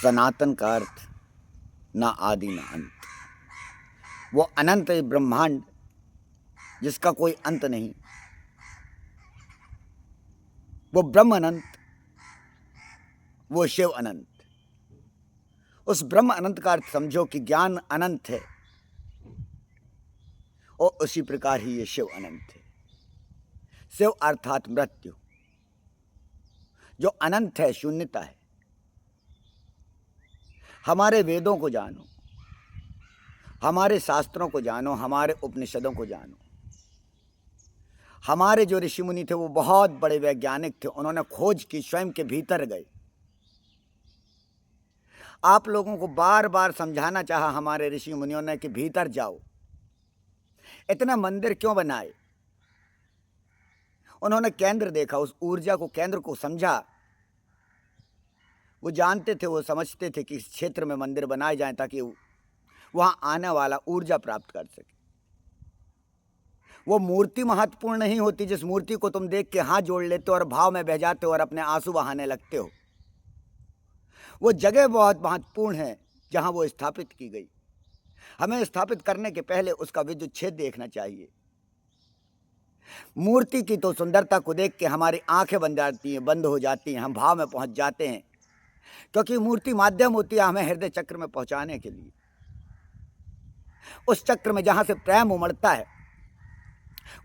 सनातन का अर्थ ना आदि ना अंत। वो अनंत ब्रह्मांड जिसका कोई अंत नहीं, वो ब्रह्म अनंत, वो शिव अनंत। उस ब्रह्म अनंत का अर्थ समझो कि ज्ञान अनंत है, और उसी प्रकार ही ये शिव अनंत है। शिव अर्थात मृत्यु, जो अनंत है, शून्यता है। हमारे वेदों को जानो, हमारे शास्त्रों को जानो, हमारे उपनिषदों को जानो। हमारे जो ऋषि मुनि थे वो बहुत बड़े वैज्ञानिक थे, उन्होंने खोज की, स्वयं के भीतर गए। आप लोगों को बार बार समझाना चाहा हमारे ऋषि मुनियों ने कि भीतर जाओ। इतना मंदिर क्यों बनाए? उन्होंने केंद्र देखा, उस ऊर्जा को, केंद्र को समझा। वो जानते थे, वो समझते थे कि इस क्षेत्र में मंदिर बनाए जाएं ताकि वहां आने वाला ऊर्जा प्राप्त कर सके। वो मूर्ति महत्वपूर्ण नहीं होती जिस मूर्ति को तुम देख के हाथ जोड़ लेते हो और भाव में बह जाते हो और अपने आंसू बहाने लगते हो। वो जगह बहुत महत्वपूर्ण है जहां वो स्थापित की गई। हमें स्थापित करने के पहले उसका विद्युत छेद देखना चाहिए। मूर्ति की तो सुंदरता को देख के हमारी आंखें बन जाती हैं, बंद हो जाती हैं, हम भाव में पहुंच जाते हैं, क्योंकि मूर्ति माध्यम होती है हमें हृदय चक्र में पहुंचाने के लिए। उस चक्र में जहां से प्रेम उमड़ता है,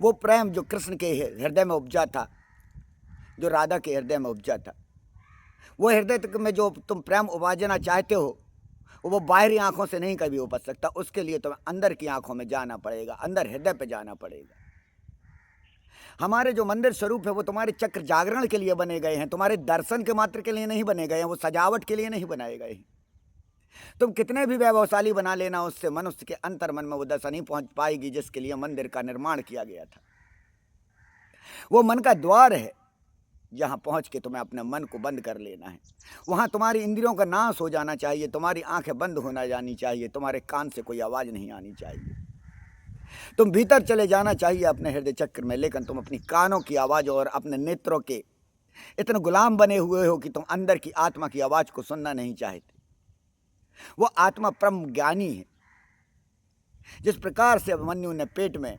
वो प्रेम जो कृष्ण के हृदय में उपजा था, जो राधा के हृदय में उपजा था, वो हृदय तक में जो तुम प्रेम उबाजना चाहते हो, वो बाहरी आंखों से नहीं कभी उपज सकता। उसके लिए तुम्हें अंदर की आंखों में जाना पड़ेगा, अंदर हृदय पे जाना पड़ेगा। हमारे जो मंदिर स्वरूप है वो तुम्हारे चक्र जागरण के लिए बने गए हैं, तुम्हारे दर्शन के मात्र के लिए नहीं बने गए हैं, वो सजावट के लिए नहीं बनाए गए हैं। तुम कितने भी वैभवशाली बना लेना, उससे मनुष्य के अंतर मन में वो दशा नहीं पहुंच पाएगी जिसके लिए मंदिर का निर्माण किया गया था। वो मन का द्वार है जहां पहुंच के तुम्हें अपने मन को बंद कर लेना है। वहां तुम्हारी इंद्रियों का नाश हो जाना चाहिए, तुम्हारी आंखें बंद होना जानी चाहिए, तुम्हारे कान से कोई आवाज नहीं आनी चाहिए। तुम भीतर चले जाना चाहिए अपने हृदय चक्र में, लेकिन तुम अपनी कानों की आवाज और अपने नेत्रों के इतने गुलाम बने हुए हो कि तुम अंदर की आत्मा की आवाज को सुनना नहीं चाहते। वो आत्मा परम ज्ञानी है। जिस प्रकार से अभिमन्यु ने पेट में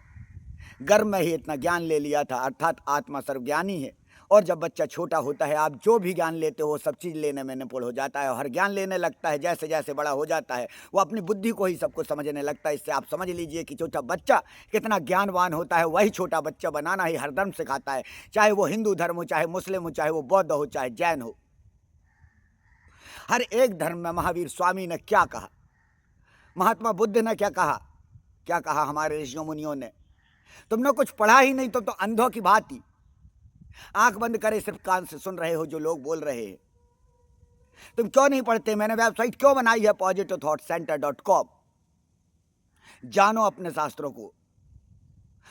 गर्भ में ही इतना ज्ञान ले लिया था, अर्थात आत्मा सर्वज्ञानी है। और जब बच्चा छोटा होता है, आप जो भी ज्ञान लेते हो सब चीज़ लेने में निपुण हो जाता है, और हर ज्ञान लेने लगता है। जैसे जैसे बड़ा हो जाता है वो अपनी बुद्धि को ही सब कुछ समझने लगता है। इससे आप समझ लीजिए कि छोटा बच्चा कितना ज्ञानवान होता है। वही छोटा बच्चा बनाना ही हर धर्म सिखाता है, चाहे वो हिंदू धर्म हो, चाहे मुस्लिम हो, चाहे वो बौद्ध हो, चाहे जैन हो। हर एक धर्म में महावीर स्वामी ने क्या कहा, महात्मा बुद्ध ने क्या कहा, क्या कहा हमारे ऋषियों मुनियों ने? तुमने कुछ पढ़ा ही नहीं, तो अंधों की भांति आंख बंद करे सिर्फ कान से सुन रहे हो जो लोग बोल रहे हैं। तुम क्यों नहीं पढ़ते? मैंने वेबसाइट क्यों बनाई है positivethought.center.com। जानो अपने शास्त्रों को।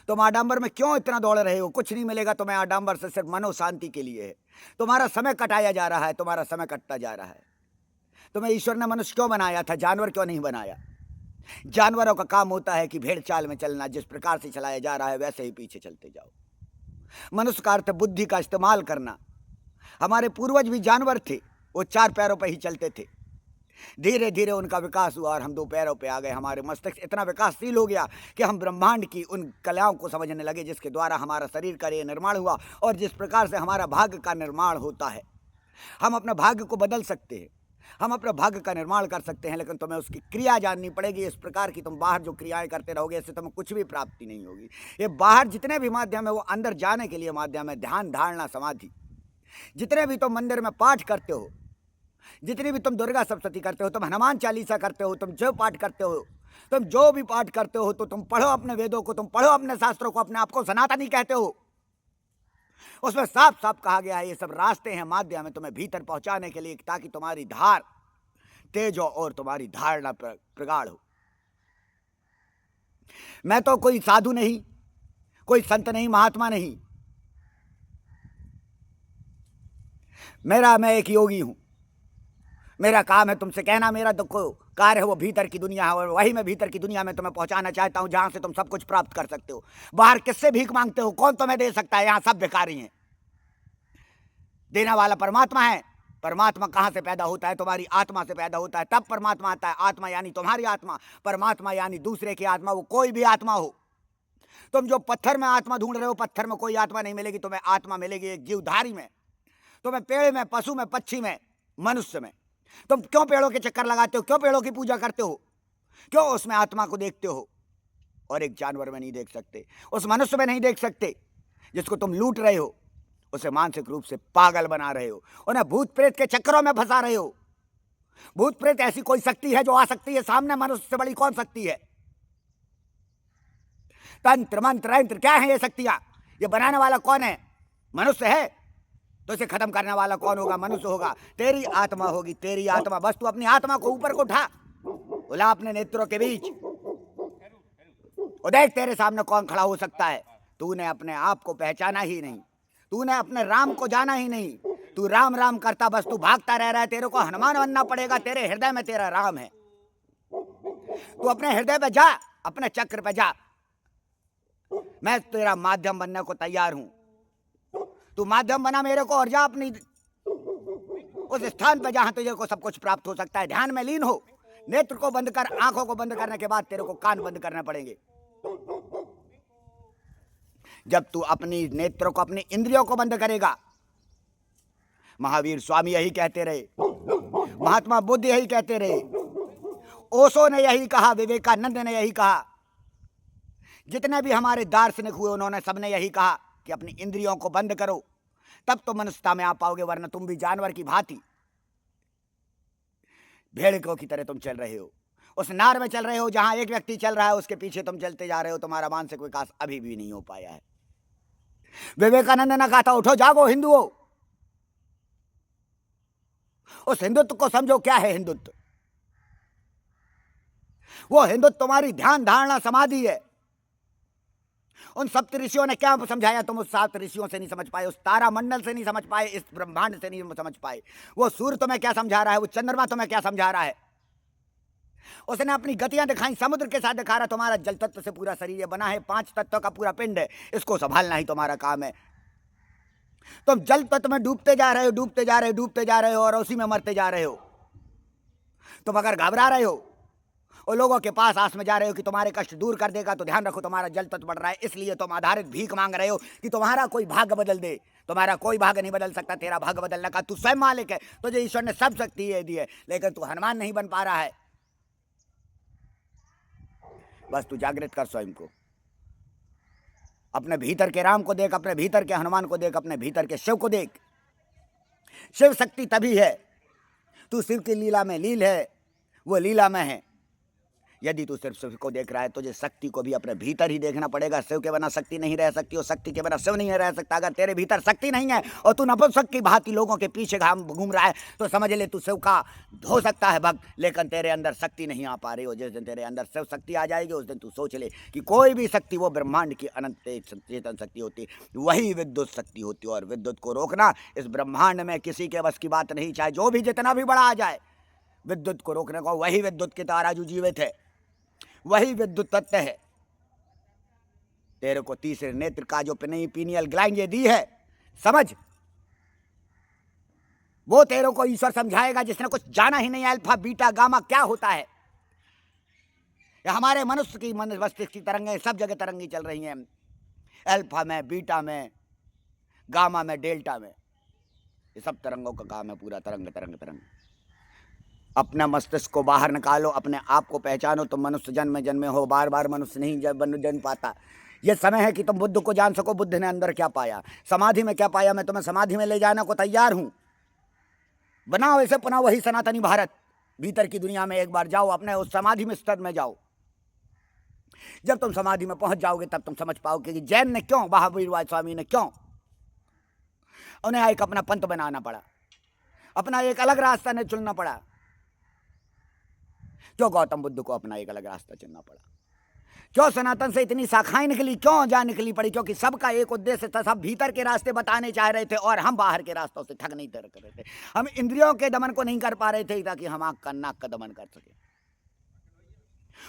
तुम आडंबर में क्यों इतना दौड़ रहे हो? कुछ नहीं मिलेगा तुम्हें आडंबर से, सिर्फ मनो शांति के लिए है। तुम्हारा समय कटाया जा रहा है, तुम्हारा समय कटता जा रहा है। तुम्हें ईश्वर ने मनुष्य क्यों बनाया था? जानवर क्यों नहीं बनाया? जानवरों का काम होता है कि भेड़ चाल में चलना, जिस प्रकार से चलाया जा रहा है वैसे ही पीछे चलते जाओ। मनुष्य का अर्थ बुद्धि का इस्तेमाल करना। हमारे पूर्वज भी जानवर थे, वो चार पैरों पर ही चलते थे। धीरे धीरे उनका विकास हुआ और हम दो पैरों पे आ गए। हमारे मस्तिष्क इतना विकासशील हो गया कि हम ब्रह्मांड की उन कलाओं को समझने लगे जिसके द्वारा हमारा शरीर का ये निर्माण हुआ, और जिस प्रकार से हमारा भाग्य का निर्माण होता है। हम अपने भाग्य को बदल सकते हैं, हम अपने भाग्य का निर्माण कर सकते हैं, लेकिन तुम्हें उसकी क्रिया जाननी पड़ेगी। इस प्रकार की तुम बाहर जो क्रियाएं करते रहोगे, इससे तुम्हें कुछ भी प्राप्ति नहीं होगी। ये बाहर जितने भी माध्यम है वो अंदर जाने के लिए माध्यम है। ध्यान, धारणा, समाधि। जितने भी तुम मंदिर में पाठ करते हो, जितनी भी तुम दुर्गा सप्तशती करते हो, तुम हनुमान चालीसा करते हो, तुम जो पाठ करते हो, तुम जो भी पाठ करते हो, तो तुम पढ़ो अपने वेदों को, तुम पढ़ो अपने शास्त्रों को। अपने आप को सनातनी कहते हो, उसमें साफ साफ कहा गया है ये सब रास्ते हैं, माध्यम है तुम्हें भीतर पहुंचाने के लिए, ताकि तुम्हारी धार तेज हो और तुम्हारी धारणा प्रगाढ़ हो। मैं तो कोई साधु नहीं, कोई संत नहीं, महात्मा नहीं। मैं एक योगी हूं। मेरा काम है तुमसे कहना, मेरा तो कार्य है वो भीतर की दुनिया है, और वही मैं भीतर की दुनिया में तुम्हें पहुंचाना चाहता हूं, जहां से तुम सब कुछ प्राप्त कर सकते हो। बाहर किससे भीख मांगते हो? कौन तुम्हें दे सकता है? यहां सब भिखारी हैं। देने वाला परमात्मा है, परमात्मा कहाँ से पैदा होता है? तुम्हारी आत्मा से पैदा होता है, तब परमात्मा आता है। आत्मा यानी तुम्हारी आत्मा, परमात्मा यानी दूसरे की आत्मा, वो कोई भी आत्मा हो। तुम जो पत्थर में आत्मा ढूंढ रहे हो, पत्थर में कोई आत्मा नहीं मिलेगी, तुम्हें आत्मा मिलेगी एक जीवधारी में, तुम्हें पेड़ में, पशु में, पक्षी में, मनुष्य में। तुम क्यों पेड़ों के चक्कर लगाते हो? क्यों पेड़ों की पूजा करते हो? क्यों उसमें आत्मा को देखते हो और एक जानवर में नहीं देख सकते, उस मनुष्य में नहीं देख सकते जिसको तुम लूट रहे हो, उसे मानसिक रूप से पागल बना रहे हो, उन्हें भूत प्रेत के चक्करों में फंसा रहे हो। भूत प्रेत ऐसी कोई शक्ति है जो आ सकती है सामने? मनुष्य से बड़ी कौन शक्ति है? तंत्र मंत्र यंत्र क्या है ये शक्तियां? ये बनाने वाला कौन है? मनुष्य है। तो इसे खत्म करने वाला कौन होगा? मनुष्य होगा। तेरी आत्मा होगी, तेरी आत्मा। बस तू अपनी आत्मा को ऊपर को उठा, बुला अपने नेत्रों के बीच, और देख तेरे सामने कौन खड़ा हो सकता है। तूने अपने आप को पहचाना ही नहीं, तूने अपने राम को जाना ही नहीं। तू राम राम करता, बस तू भागता रह रहा है। तेरे को हनुमान बनना पड़ेगा। तेरे हृदय में तेरा राम है। तू अपने हृदय पे जा, अपने चक्र पे जा। मैं तेरा माध्यम बनने को तैयार हूं। तू माध्यम बना मेरे को और जा अपनी उस स्थान पे जहां तुझे को सब कुछ प्राप्त हो सकता है। ध्यान में लीन हो। नेत्र को बंद कर। आंखों को बंद करने के बाद तेरे को कान बंद करने पड़ेंगे। जब तू अपनी नेत्रों को, अपनी इंद्रियों को बंद करेगा, महावीर स्वामी यही कहते रहे, महात्मा बुद्ध यही कहते रहे, ओशो ने यही कहा, विवेकानंद ने यही कहा, जितने भी हमारे दार्शनिक हुए उन्होंने सबने यही कहा कि अपनी इंद्रियों को बंद करो, तब तो मनुष्यता में आ पाओगे, वरना तुम भी जानवर की भांति भेड़ियों की तरह तुम चल रहे हो। उस नार में चल रहे हो जहां एक व्यक्ति चल रहा है, उसके पीछे तुम चलते जा रहे हो। तुम्हारा मानसिक विकास अभी भी नहीं हो पाया है। विवेकानंद ने कहा था, उठो जागो हिंदुओं। उस हिंदुत्व को समझो। क्या है हिंदुत्व? वो हिंदुत्व तुम्हारी ध्यान धारणा समाधि है। उन सप्त ऋषियों ने क्या समझाया? तुम उस सात ऋषियों से नहीं समझ पाए, उस तारा मंडल से नहीं समझ पाए, इस ब्रह्मांड से नहीं समझ पाए। वो सूर्य तुम्हें क्या समझा रहा है? वो चंद्रमा तुम्हें क्या समझा रहा है? उसने अपनी गतियां दिखाई, समुद्र के साथ दिखा रहा। तुम्हारा जल तत्व से पूरा शरीर ये बना है, 5 तत्वों का पूरा पिंड है। इसको संभालना ही तुम्हारा काम है। तुम जल तत्व में डूबते जा रहे हो, डूबते जा रहे हो, डूबते जा रहे हो, और उसी में मरते जा रहे हो। तुम अगर घबरा रहे हो और लोगों के पास आस में जा रहे हो कि तुम्हारे कष्ट दूर कर देगा, तो ध्यान रखो तुम्हारा जल तत्व बढ़ रहा है। इसलिए तुम आधारित भीख मांग रहे हो कि तुम्हारा कोई भाग्य बदल दे। तुम्हारा कोई भाग्य नहीं बदल सकता। तेरा भाग्य बदलने का तू स्वयं मालिक है। तुझे ईश्वर ने सब शक्ति दी है, लेकिन तू हनुमान नहीं बन पा रहा है। बस तू जागृत कर स्वयं को। अपने भीतर के राम को देख, अपने भीतर के हनुमान को देख, अपने भीतर के शिव को देख। शिव शक्ति तभी है, तू शिव की लीला में लील है, वो लीला में है। यदि तू सिर्फ शिव को देख रहा है, तुझे शक्ति को भी अपने भीतर ही देखना पड़ेगा। शिव के बिना शक्ति नहीं रह सकती और शक्ति के बिना शिव नहीं रह सकता। अगर तेरे भीतर शक्ति नहीं है और तू नपुंसक की भांति लोगों के पीछे घूम रहा है, तो समझ ले तू शिव का हो सकता है भक्त, लेकिन तेरे अंदर शक्ति नहीं आ पा रही हो। जिस दिन तेरे अंदर शिव शक्ति आ जाएगी, उस दिन तू सोच ले कि कोई भी शक्ति वो ब्रह्मांड की अनंत चेतन शक्ति होती, वही विद्युत शक्ति होती। और विद्युत को रोकना इस ब्रह्मांड में किसी के बस की बात नहीं। चाहे जो भी जितना भी बड़ा आ जाए, विद्युत को रोकने को वही विद्युत के तारा जो जीवित है, वही विद्युत तत्व है। तेरे को तीसरे नेत्र का जो पीनियल ग्लैंड ये दी है, समझ, वो तेरे को ईश्वर समझाएगा जिसने कुछ जाना ही नहीं। अल्फा बीटा गामा क्या होता है? हमारे मनुष्य की मन मस्तिष्क की तरंगें सब जगह तरंगी चल रही हैं। अल्फा में, बीटा में, गामा में, डेल्टा में, ये सब तरंगों का काम है। पूरा तरंग तरंग तरंग। अपना मस्तिष्क को बाहर निकालो, अपने आप को पहचानो। तुम मनुष्य जन्म जन्मे हो, बार बार मनुष्य नहीं जन्म पाता। यह समय है कि तुम बुद्ध को जान सको। बुद्ध ने अंदर क्या पाया, समाधि में क्या पाया। मैं तुम्हें समाधि में ले जाने को तैयार हूं। बनाओ ऐसे पुनः वही सनातनी भारत। भीतर की दुनिया में एक बार जाओ, अपने उस समाधि में स्तर में जाओ। जब तुम समाधि में पहुंच जाओगे, तब तुम समझ पाओगे कि जैन ने क्यों, महावीर स्वामी ने क्यों, उन्हें एक अपना पंथ बनाना पड़ा, अपना एक अलग रास्ता ने चुनना पड़ा। क्यों गौतम बुद्ध को अपना एक अलग रास्ता चुनना पड़ा? क्यों सनातन से इतनी शाखाएं निकली? क्यों जा निकली पड़ी? क्योंकि सबका एक उद्देश्य था। सब भीतर के रास्ते बताने चाह रहे थे और हम बाहर के रास्तों से ठग नहीं कर रहे थे। हम इंद्रियों के दमन को नहीं कर पा रहे थे ताकि हम आंख का नाक का दमन कर सके।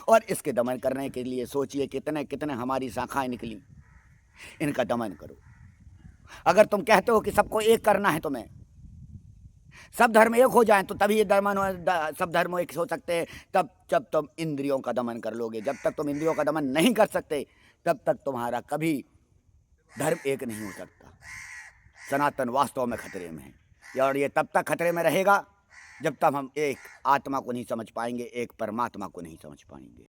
और इसके दमन करने के लिए सोचिए कितने कितने हमारी शाखाएं निकली। इनका दमन करो। अगर तुम कहते हो कि सबको एक करना है, तुम्हें सब धर्म एक हो जाएं तो तभी ये सब धर्म एक हो सकते हैं। तब जब तुम इंद्रियों का दमन कर लोगे, जब तक तुम इंद्रियों का दमन नहीं कर सकते तब तक तुम्हारा कभी धर्म एक नहीं हो सकता। सनातन वास्तव में खतरे में है, और ये तब तक खतरे में रहेगा जब तक हम एक आत्मा को नहीं समझ पाएंगे, एक परमात्मा को नहीं समझ पाएंगे।